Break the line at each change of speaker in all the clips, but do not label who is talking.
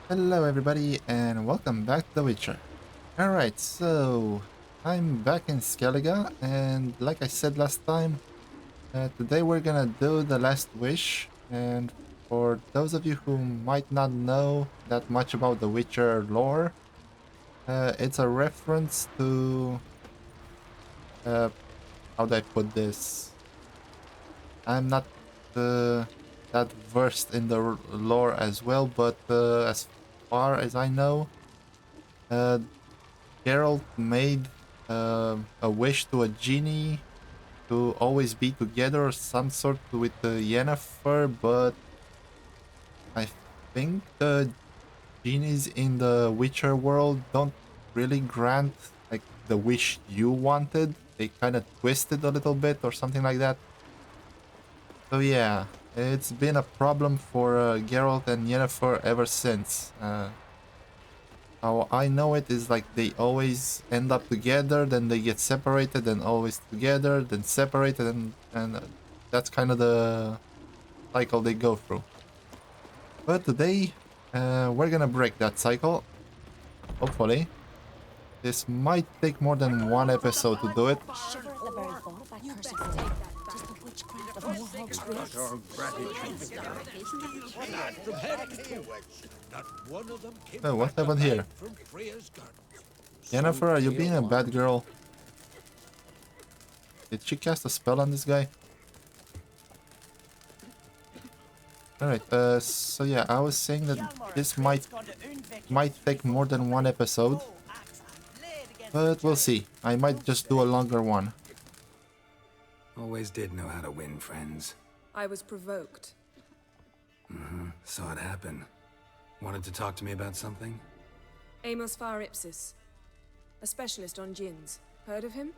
Hello everybody and welcome back to The Witcher. Alright, so I'm back in Skellige and like I said last time, today we're gonna do the last wish, and for those of you who might not know that much about The Witcher lore, it's a reference to, uh, how do I put this? I'm not uh, that versed in the lore as well, but as far as I know, uh, Geralt made a wish to a genie to always be together or some sort with Yennefer, but I think the genies in the Witcher world don't really grant like the wish you wanted. They kind of twist it a little bit or something like that. So yeah, it's been a problem for Geralt and Yennefer ever since. How I know it is like they always end up together, then they get separated, then always together, then separated, and that's kind of the cycle they go through. But today, we're gonna break that cycle. Hopefully, this might take more than one episode to do it.
Shiver at the very thought of that cursed thing. Just the witchcraft of Morhog's race.
Our gratitude. From heaven. Not one of them came
Oh, what
back
happened here?
alive from Freya's garden.
Yennefer, are you
So
being a
tale
bad
on.
girl? Did she cast a spell on this guy? Alright, so yeah, I was saying that this might take more than one episode, but we'll see. I might just do a longer one.
Always did know how to win friends.
I was provoked.
Saw it happen. Wanted to talk to me about something?
Amos Far Ipsis, a specialist on djinns. Heard of him?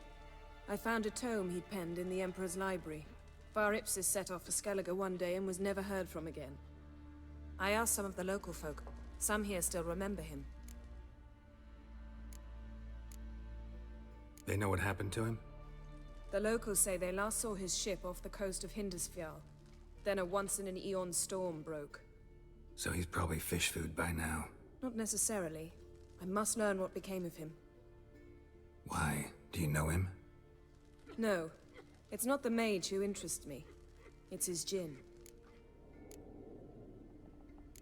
I found a tome he'd penned in the Emperor's library. Far Ipsis set off for Skellige one day and was never heard from again. I asked some of the local folk. Some here still remember him.
They know what happened to him?
The locals say they last saw his ship off the coast of Hindisfjall. Then a once-in-an-eon storm broke.
So he's probably fish food by now.
Not necessarily. I must learn what became of him.
Why? Do you know him?
No, it's not the mage who interests me. It's his djinn.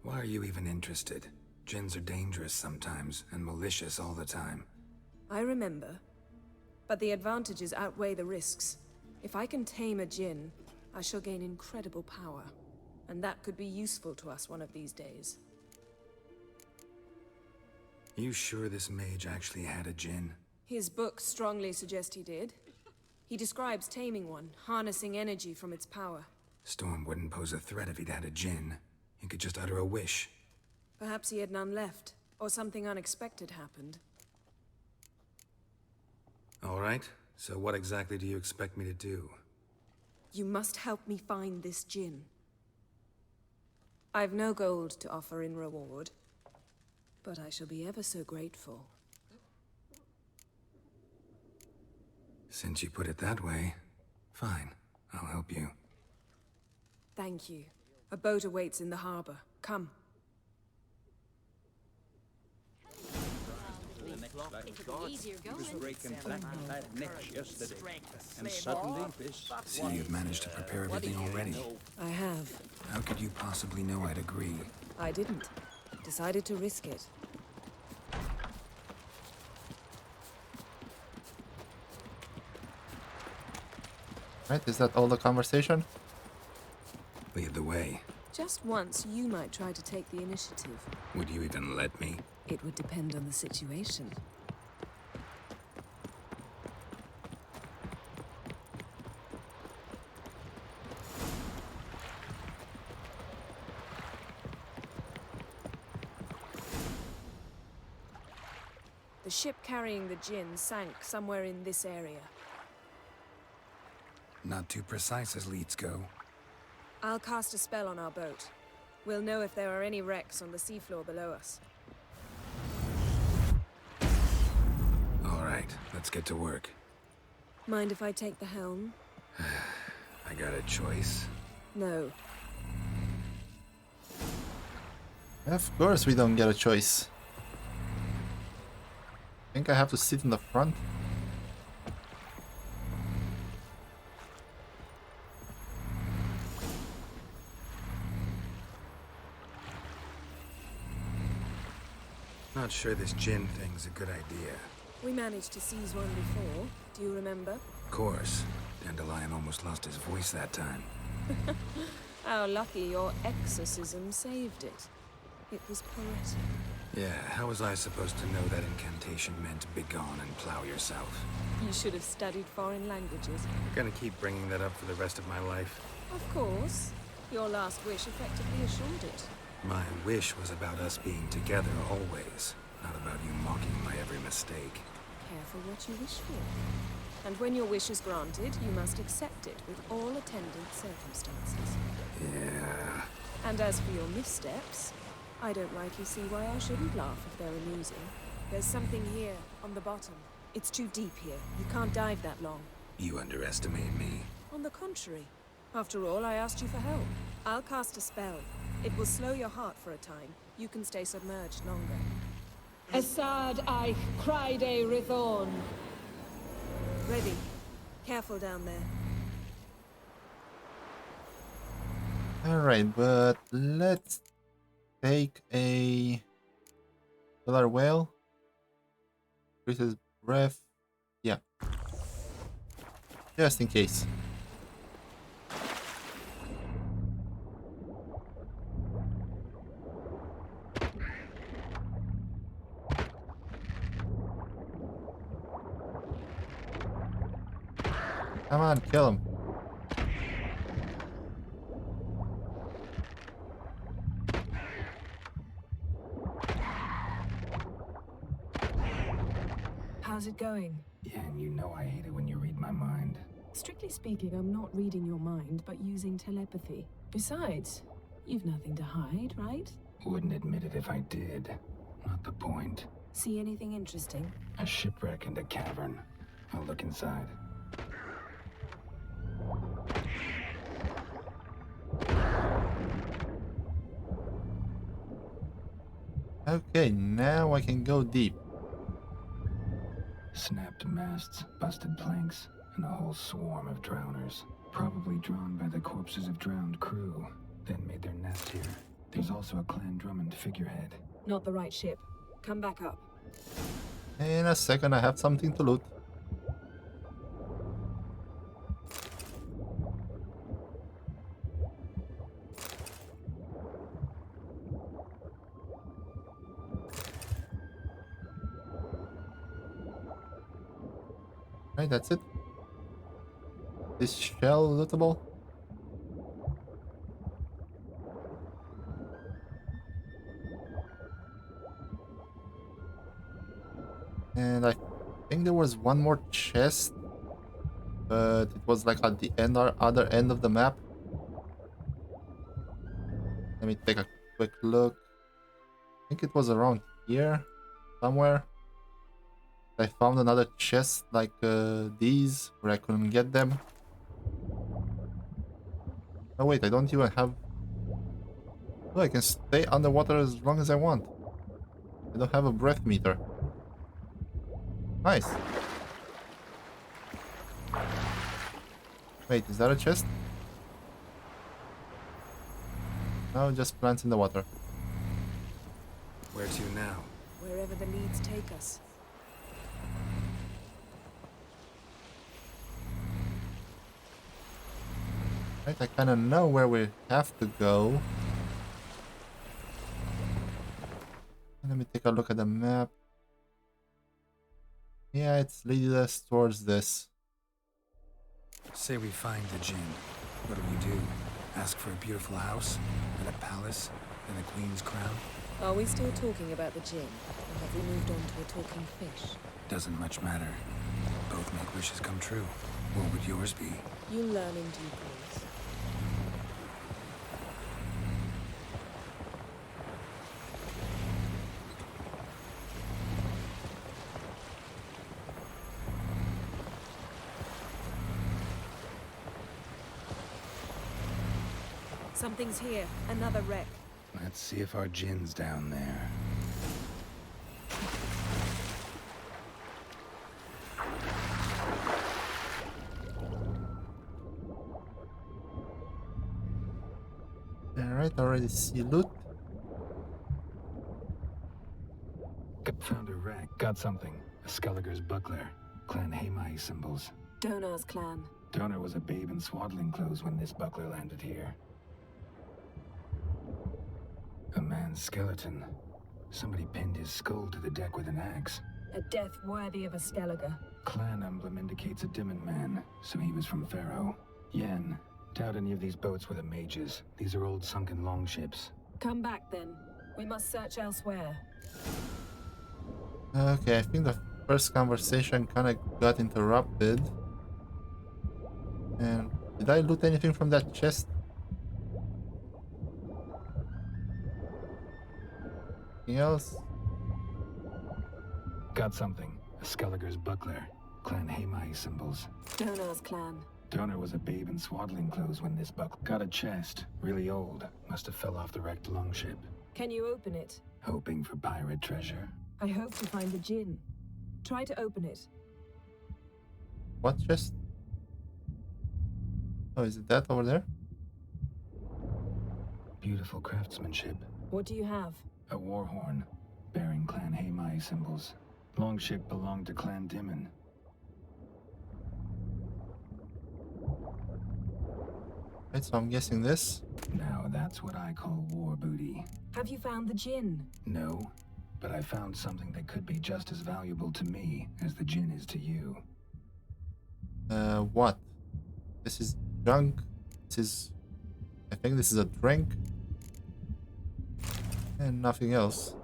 Why are you even interested? Djinns are dangerous sometimes, and malicious all the time.
I remember. But the advantages outweigh the risks. If I can tame a djinn, I shall gain incredible power. And that could be useful to us one of these days.
You sure this mage actually had a djinn?
His books strongly suggest he did. He describes taming one, harnessing energy from its power.
Storm wouldn't pose a threat if he'd had a djinn. He could just utter a wish.
Perhaps he had none left, or something unexpected happened.
All right, so what exactly do you expect me to do?
You must help me find this djinn. I've no gold to offer in reward, but I shall be ever so grateful.
Since you put it that way, fine, I'll help you.
Thank you. A boat awaits in the harbor. Come.
And suddenly this.
See, you've managed to prepare everything already.
I have.
How could you possibly know I'd agree?
I didn't. Decided to risk it.
Right, is that all the conversation?
Lead the way.
Just once, you might try to take the initiative.
Would you even let me?
It would depend on the situation. The ship carrying the djinn sank somewhere in this area.
Not too precise as leads go.
I'll cast a spell on our boat. We'll know if there are any wrecks on the seafloor below us.
All right, let's get to work.
Mind if I take the helm?
I got a choice.
No.
Of course we don't get a choice. Think I have to sit in the front?
Not sure this gin thing's a good idea.
We managed to seize one before. Do you remember?
Of course. Dandelion almost lost his voice that time.
How lucky your exorcism saved it. It was poetic.
Yeah, how was I supposed to know that incantation meant begone and plow yourself?
You should have studied foreign languages.
Gonna keep bringing that up for the rest of my life.
Of course. Your last wish effectively assured it.
My wish was about us being together always, not about you mocking my every mistake.
Careful what you wish for. And when your wish is granted, you must accept it with all attendant circumstances.
Yeah.
And as for your missteps, I don't rightly see why I shouldn't laugh if they're amusing. There's something here, on the bottom. It's too deep here. You can't dive that long.
You underestimate me.
On the contrary. After all, I asked you for help. I'll cast a spell. It will slow your heart for a time. You can stay submerged longer. Assad I cried a Rithorn. Ready. Careful down there.
Alright, but let's take a killer whale. Increases breath. Yeah. Just in case. Come on, kill him.
How's it going?
Yeah, and you know I hate it when you read my mind.
Strictly speaking, I'm not reading your mind, but using telepathy. Besides, you've nothing to hide, right?
Wouldn't admit it if I did. Not the point.
See anything interesting?
A shipwreck and a cavern. I'll look inside.
Okay, now I can go deep.
Snapped masts, busted planks, and a whole swarm of drowners. Probably drawn by the corpses of drowned crew, then made their nest here. There's also a Clan Drummond figurehead.
Not the right ship. Come back up.
In a second, I have something to loot. Right, that's it. This shell lootable? And I think there was one more chest, but it was like at the end or other end of the map. Let me take a quick look. I think it was around here somewhere. I found another chest like these where I couldn't get them. Oh wait, I don't even have... Oh, I can stay underwater as long as I want. I don't have a breath meter. Nice. Wait, is that a chest? No, just plants in the water.
Where to now?
Wherever the leads take us.
Right, I kind of know where we have to go. Let me take a look at the map. Yeah, it's leading us towards this.
Say we find the gin. What do we do? Ask for a beautiful house? And a palace? And a queen's crown?
Are we still talking about the gin? Or have we moved on to a talking fish?
Doesn't much matter. Both make wishes come true. What would yours be?
You'll learn in due course. Something's here. Another wreck.
Let's see if our gin's down there.
Alright, already see loot.
Found a wreck. Got something. A Skelliger's buckler. Clan Hamai symbols.
Donar's clan.
Donor was a babe in swaddling clothes when this buckler landed here. A man's skeleton. Somebody pinned his skull to the deck with an axe.
A death worthy of a Skelliger.
Clan emblem indicates a Dimon man, so he was from Pharaoh. Yen, doubt any of these boats were the mages. These are old sunken longships.
Come back then. We must search elsewhere.
Okay, I think the first conversation kind of got interrupted. And did I loot anything from that chest? Anything else?
Got something. A Skelliger's buckler. Clan Hamai symbols.
Donar's clan.
Donor was a babe in swaddling clothes when this buckler got a chest. Really old. Must have fell off the wrecked longship.
Can you open it?
Hoping for pirate treasure.
I hope to find the gin. Try to open it.
What chest? Oh, is it that over there?
Beautiful craftsmanship.
What do you have?
A war horn, bearing Clan Hamai symbols. Longship belonged to Clan Dimon.
Right, so I'm guessing this.
Now that's what I call war booty.
Have you found the gin?
No, but I found something that could be just as valuable to me as the gin is to you.
What? This is junk. This is... I think this is a drink. And nothing else.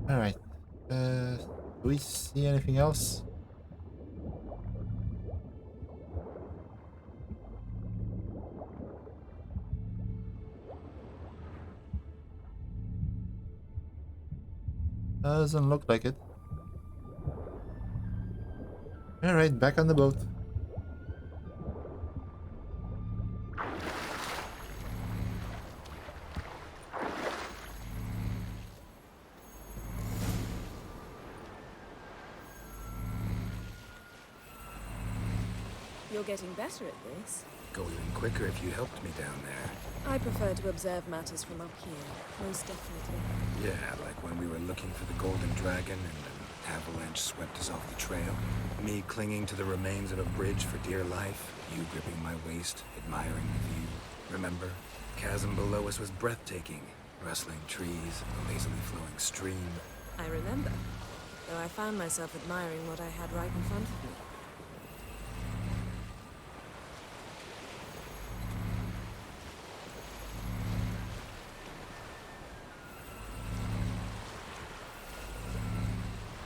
Alright. Do we see anything else? Doesn't look like it. Alright, back on the boat.
You're getting better at this.
Go even quicker if you helped me down there.
I prefer to observe matters from up here, most definitely.
Yeah, like when we were looking for the Golden Dragon and an avalanche swept us off the trail. Me clinging to the remains of a bridge for dear life. You gripping my waist, admiring the view. Remember? Chasm below us was breathtaking. Rustling trees, a lazily flowing stream.
I remember, though I found myself admiring what I had right in front of me.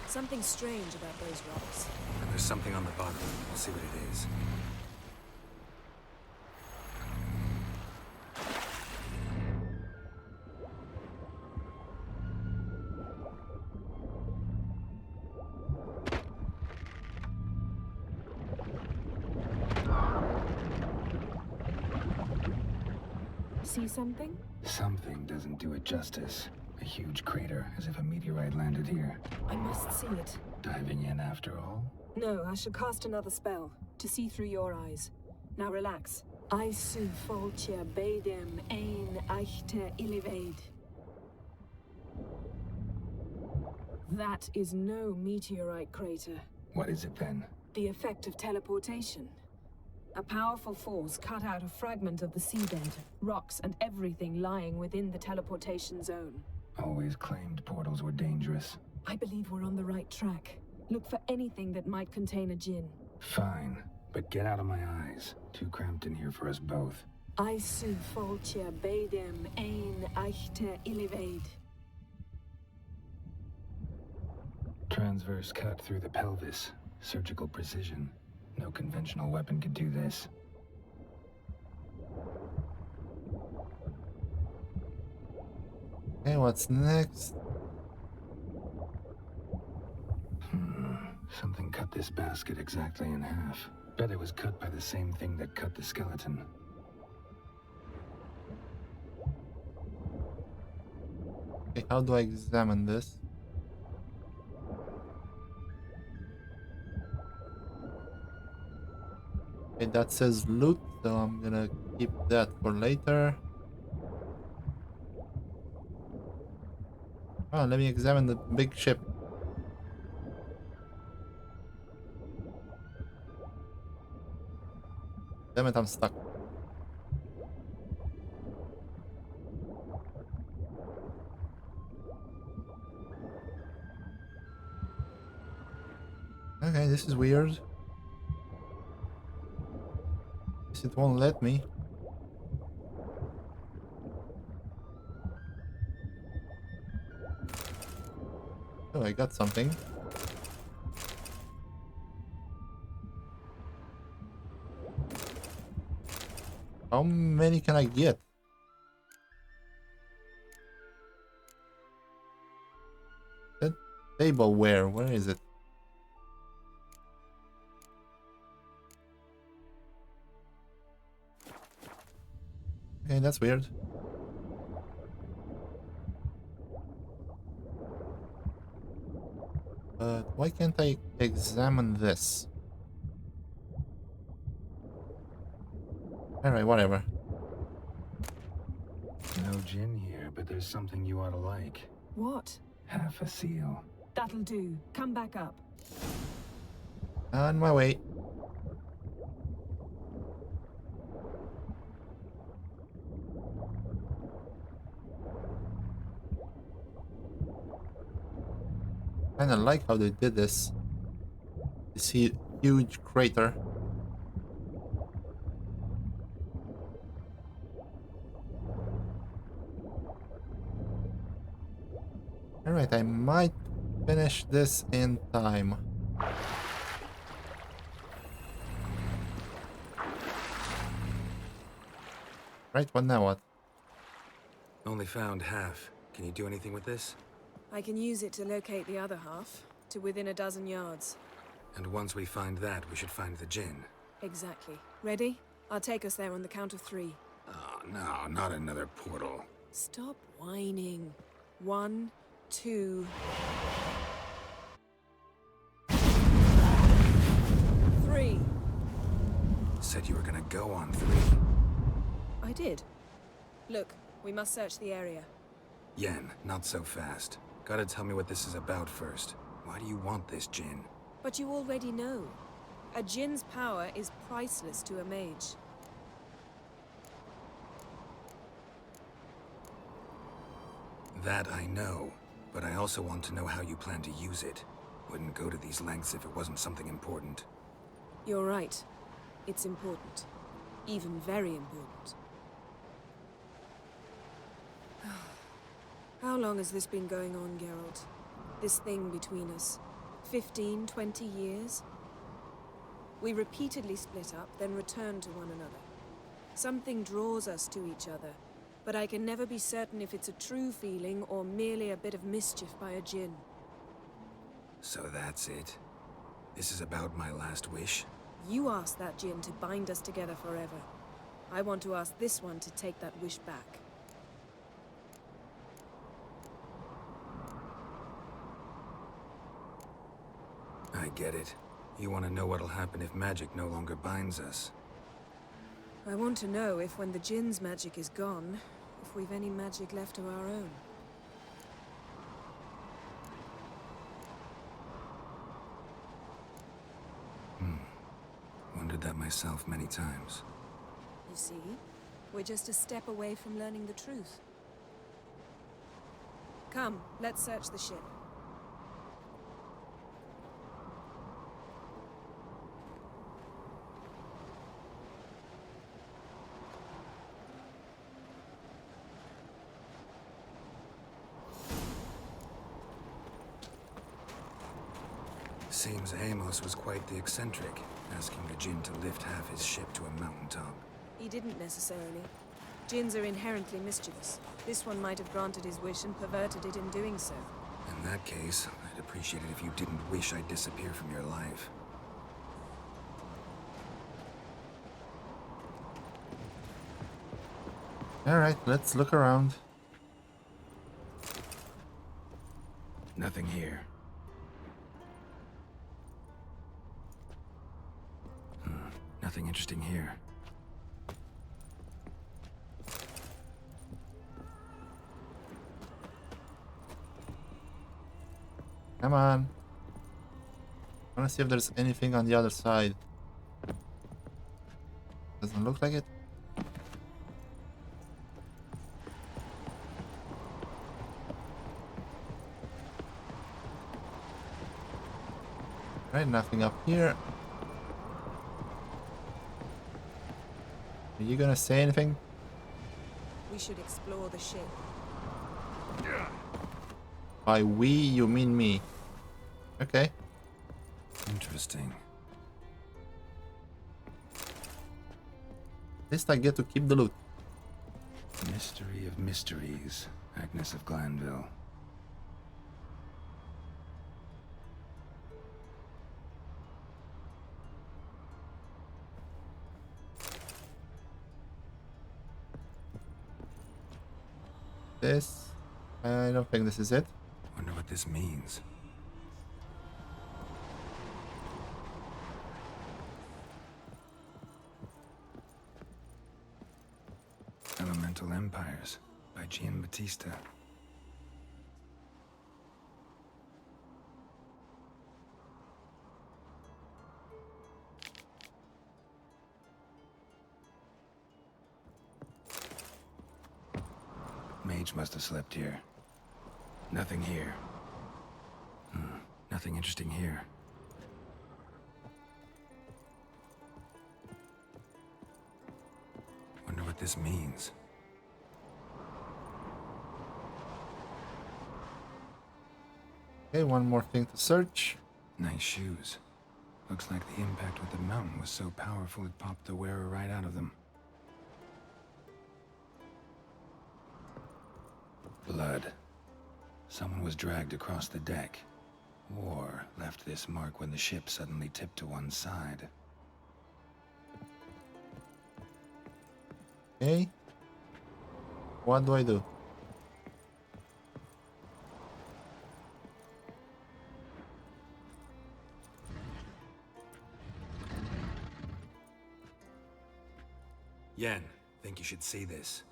Something strange about those rocks.
And there's something on the bottom. We'll see what it is.
See something?
Something doesn't do it justice. A huge crater, as if a meteorite landed here.
I must see it.
Diving in after all?
No, I shall cast another spell, to see through your eyes. Now relax. I su foltia bedem ein eichte illivaid. That is no meteorite crater.
What is it then?
The effect of teleportation. A powerful force cut out a fragment of the seabed, rocks and everything lying within the teleportation zone.
Always claimed portals were dangerous.
I believe we're on the right track. Look for anything that might contain a djinn.
Fine, but get out of my eyes. Too cramped in here for us both.
I su foltia bedem ein eichte illivaid.
Transverse cut through the pelvis. Surgical precision. No conventional weapon could do this.
Okay, what's next?
Something cut this basket exactly in half. Bet it was cut by the same thing that cut the skeleton.
Okay, how do I examine this? Okay, that says loot, so I'm gonna keep that for later. Oh, let me examine the big ship. Damn it, I'm stuck. Okay, this is weird. Guess it won't let me. Oh, I got something. How many can I get? That tableware, where is it? Okay, that's weird. But why can't I examine this? Alright, whatever.
No gin here, but there's something you ought to like.
What?
Half a seal.
That'll do. Come back up.
On my way. Kinda like how they did this. This huge crater. Alright, I might finish this in time. Right, what now what?
Only found half. Can you do anything with this?
I can use it to locate the other half, to within a dozen yards.
And once we find that, we should find the gin.
Exactly. Ready? I'll take us there on the count of 3.
Oh, no, not another portal.
Stop whining. 1, 2... 3.
Said you were gonna go on 3.
I did. Look, we must search the area.
Yen, not so fast. Gotta tell me what this is about first. Why do you want this gin?
But you already know. A djinn's power is priceless to a mage.
That I know, but I also want to know how you plan to use it. Wouldn't go to these lengths if it wasn't something important.
You're right. It's important. Even very important. How long has this been going on, Geralt? This thing between us? 15, 20 years? We repeatedly split up, then returned to one another. Something draws us to each other, but I can never be certain if it's a true feeling or merely a bit of mischief by a djinn.
So that's it? This is about my last wish?
You asked that djinn to bind us together forever. I want to ask this one to take that wish back.
I get it. You want to know what'll happen if magic no longer binds us.
I want to know if when the djinn's magic is gone, if we've any magic left of our own.
Wondered that myself many times.
You see, we're just a step away from learning the truth. Come, let's search the ship.
Seems Amos was quite the eccentric, asking the djinn to lift half his ship to a mountaintop.
He didn't necessarily. Djinns are inherently mischievous. This one might have granted his wish and perverted it in doing so.
In that case, I'd appreciate it if you didn't wish I'd disappear from your life.
Alright, let's look around.
Nothing here. Nothing interesting here.
Come on. I want to see if there's anything on the other side. Doesn't look like it. Right, nothing up here. Are you gonna say anything?
We should explore the ship.
By we, you mean me. Okay.
Interesting.
At least I get to keep the loot.
Mystery of mysteries. Agnes of Glanville.
This. I don't think this is it.
Wonder what this means. Elemental Empires by Giambattista. Mage must have slept here. Nothing here. Nothing interesting here. Wonder what this means.
Okay, one more thing to search.
Nice shoes. Looks like the impact with the mountain was so powerful it popped the wearer right out of them. Blood. Someone was dragged across the deck. War left this mark when the ship suddenly tipped to one side.
Okay. What do I do?
Yen, think you should see this.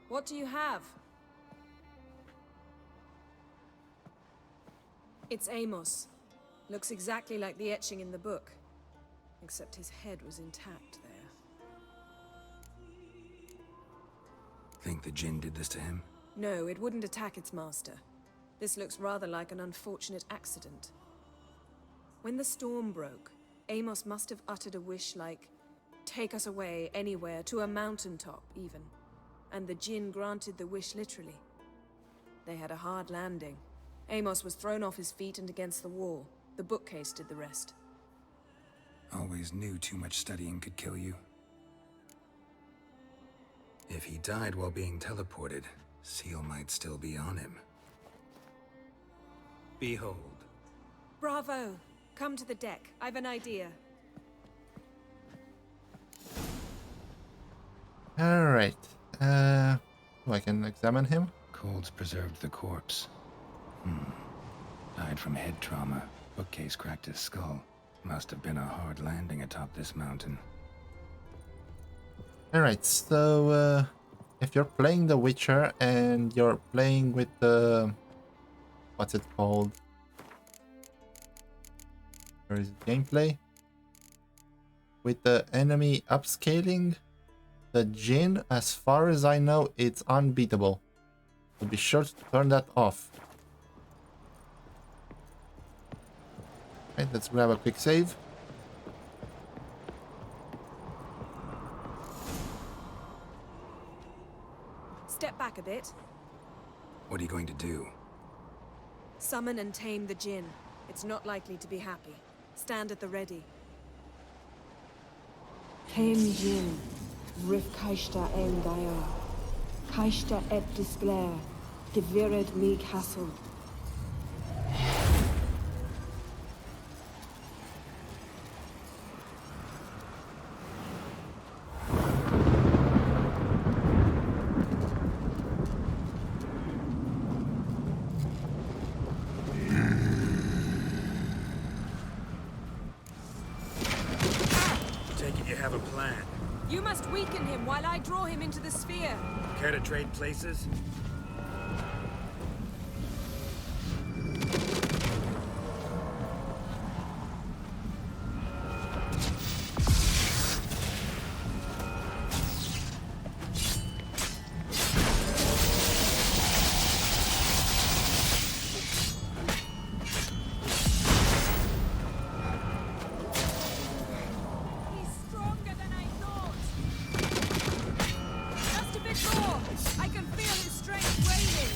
What do you have? It's Amos. Looks exactly like the etching in the book. Except his head was intact there.
Think the Jinn did this to him?
No, it wouldn't attack its master. This looks rather like an unfortunate accident. When the storm broke, Amos must have uttered a wish like, "Take us away, anywhere, to a mountaintop, even." And the Jinn granted the wish literally. They had a hard landing. Amos was thrown off his feet and against the wall. The bookcase did the rest.
Always knew too much studying could kill you. If he died while being teleported, Seal might still be on him. Behold.
Bravo! Come to the deck. I've an idea.
Alright. Oh, I can examine him.
Colds preserved the corpse. Died from head trauma. Bookcase cracked his skull. Must have been a hard landing atop this mountain.
Alright, so if you're playing The Witcher and you're playing with the... what's it called? Where is it? Gameplay? With the enemy upscaling, the Jinn, as far as I know, it's unbeatable. So be sure to turn that off. Right, let's grab a quick save.
Step back a bit.
What are you going to do?
Summon and tame the Jinn. It's not likely to be happy. Stand at the ready.
Tame Jinn, Rif Kaishta en Gaia, Kaishta et Disglair, Devired me castle.
him while I draw him into the sphere.
Care to trade places?
He's stronger than I thought. Just a bit more. I can feel his strength waning.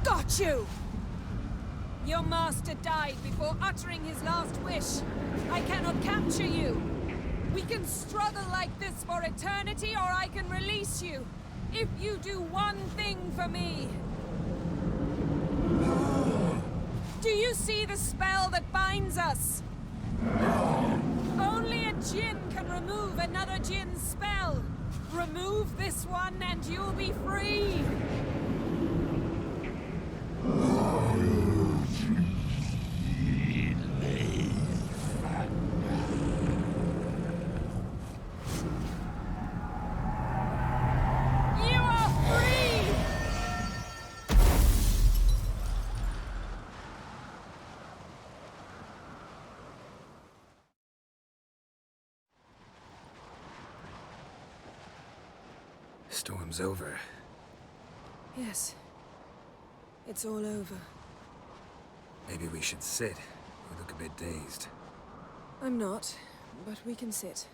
Got you! Your master died before uttering his last wish. I cannot capture you. We can struggle like this for eternity, or I can release you. If you do one thing for me. Do you see the spell that binds us? Only a djinn can remove another djinn's spell. Remove this one and you'll be free. You are free!
Storm's over.
Yes. It's all over.
Maybe we should sit. You look a bit dazed.
I'm not, but we can sit.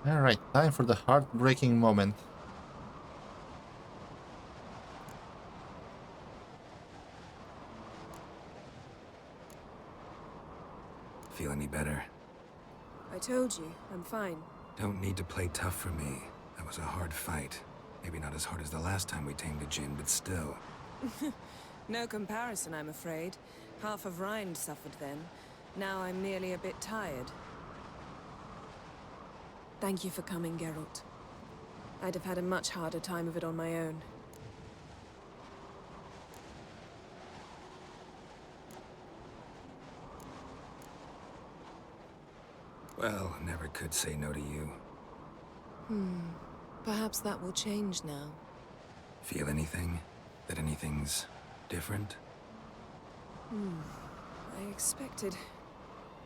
Alright, time for the heartbreaking moment.
Feel any better?
I told you, I'm fine.
Don't need to play tough for me. That was a hard fight. Maybe not as hard as the last time we tamed a djinn, but still.
No comparison, I'm afraid. Half of Rind suffered then. Now I'm merely a bit tired. Thank you for coming, Geralt. I'd have had a much harder time of it on my own.
Well, never could say no to you.
Perhaps that will change now.
Feel anything? That anything's different?
I expected...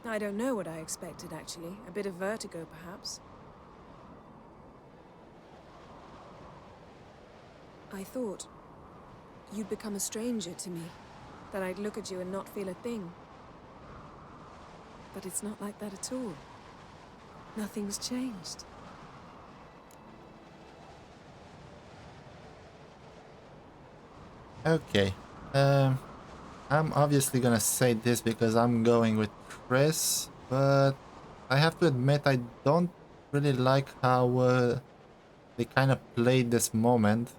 I don't know what I expected, actually. A bit of vertigo, perhaps. I thought you'd become a stranger to me. That I'd look at you and not feel a thing. But it's not like that at all. Nothing's changed.
Okay. I'm obviously gonna say this because I'm going with Chris, but I have to admit I don't really like how they kind of played this moment.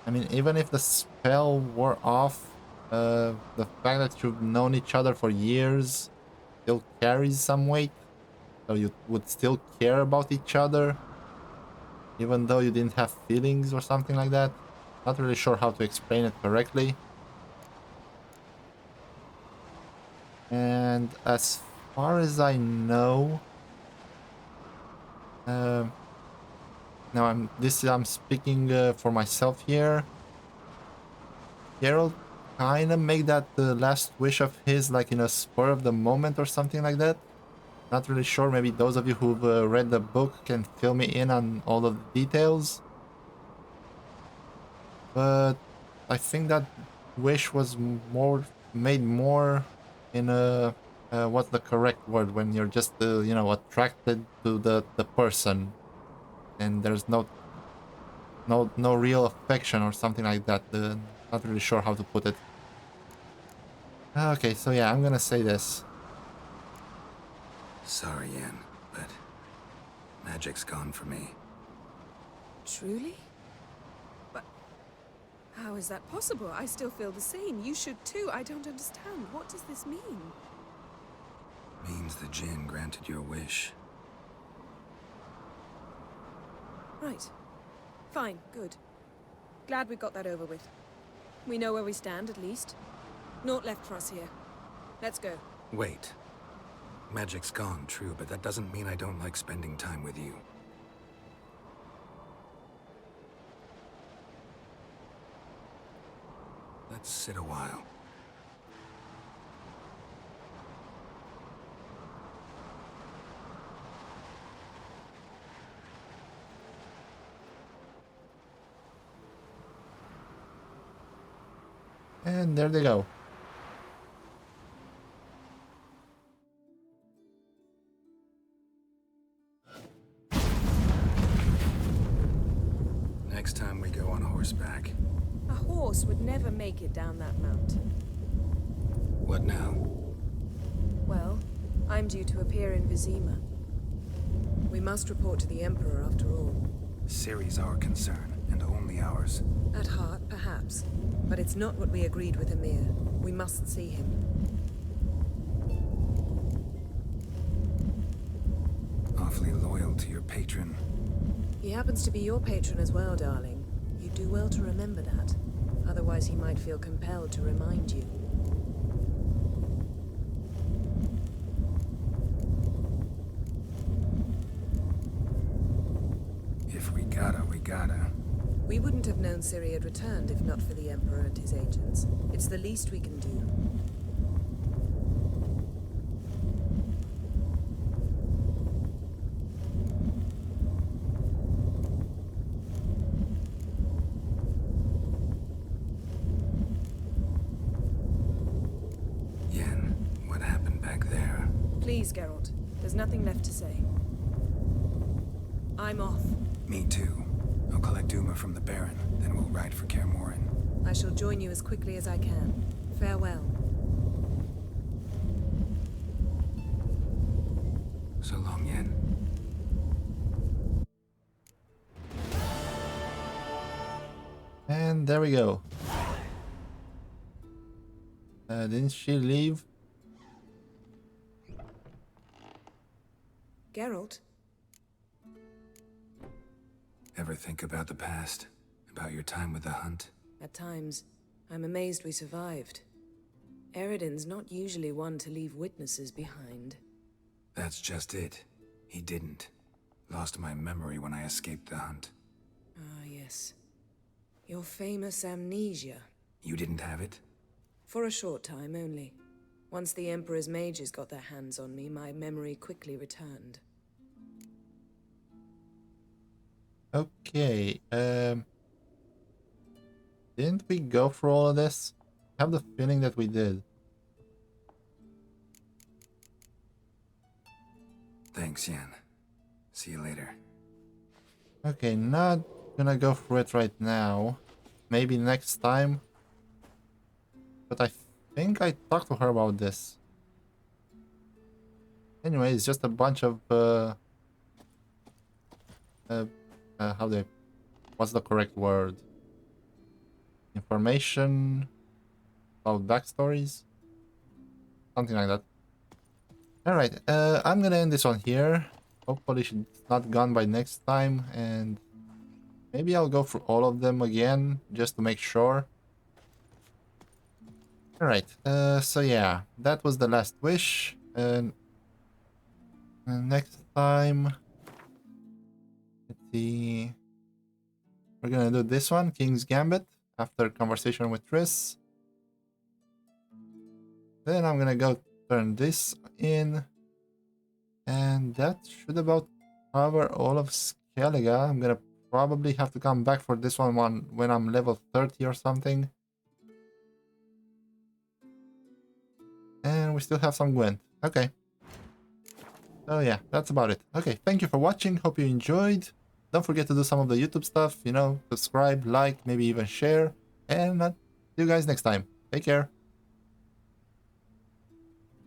I mean, even if the spell wore off, the fact that you've known each other for years still carries some weight. So you would still care about each other, even though you didn't have feelings or something like that. Not really sure how to explain it correctly. And as far as I know, now I'm speaking for myself here. Geralt kind of made that the last wish of his like in a spur of the moment or something like that. Not really sure. Maybe those of you who've read the book can fill me in on all of the details. But I think that wish was made more in a what's the correct word when you're just you know, attracted to the person and there's no real affection or something like that. Not really sure how to put it. Okay, so yeah, I'm gonna say this.
Sorry, Yen, but magic's gone for me.
Truly? But is that possible? I still feel the same. You should too. I don't understand. What does this mean?
Means the Jinn granted your wish.
Right. Fine, good. Glad we got that over with. We know where we stand, at least. Naught left for us here. Let's go.
Wait. Magic's gone, true, but that doesn't mean I don't like spending time with you. Let's sit a while.
And there they go.
Next time we go on horseback.
A horse would never make it down that mountain.
What now?
Well, I'm due to appear in Vizima. We must report to the Emperor after all.
Ciri's our concern, and only ours.
At heart, perhaps. But it's not what we agreed with Emir. We must see him.
Awfully loyal to your patron.
He happens to be your patron as well, darling. You do well to remember that. Otherwise he might feel compelled to remind you.
If we gotta, we gotta.
We wouldn't have known Ciri had returned if not for the Emperor and his agents. It's the least we can do.
Yen, what happened back there?
Please, Geralt. There's nothing left to say. I'm off.
Me too. I'll collect Uma from the Baron, then we'll ride for Kaer Morhen.
I shall join you as quickly as I can. Farewell.
So long, Yen.
And there we go. Didn't she leave?
Geralt?
Ever think about the past? About your time with the hunt?
At times, I'm amazed we survived. Eredin's not usually one to leave witnesses behind.
That's just it. He didn't. Lost my memory when I escaped the hunt.
Ah, yes. Your famous amnesia.
You didn't have it?
For a short time only. Once the Emperor's mages got their hands on me, my memory quickly returned.
Okay, didn't we go through all of this? I have the feeling that we did.
Thanks, Yen. See you later.
Okay, not gonna go through it right now. Maybe next time. But I think I talked to her about this. Anyway, it's just a bunch of how do I, what's the correct word? Information about backstories? Something like that. Alright, I'm gonna end this one here. Hopefully she's not gone by next time, and maybe I'll go through all of them again, just to make sure. Alright, so yeah, that was the last wish, and next time... Let's see. We're gonna do this one, King's Gambit, after conversation with Triss. Then I'm gonna go turn this in. And that should about cover all of Skellige. I'm gonna probably have to come back for this one when I'm level 30 or something. And we still have some Gwent. Okay. So yeah, that's about it. Okay, thank you for watching. Hope you enjoyed. Don't forget to do some of the YouTube stuff, you know, subscribe, like, maybe even share. And see you guys next time. Take care.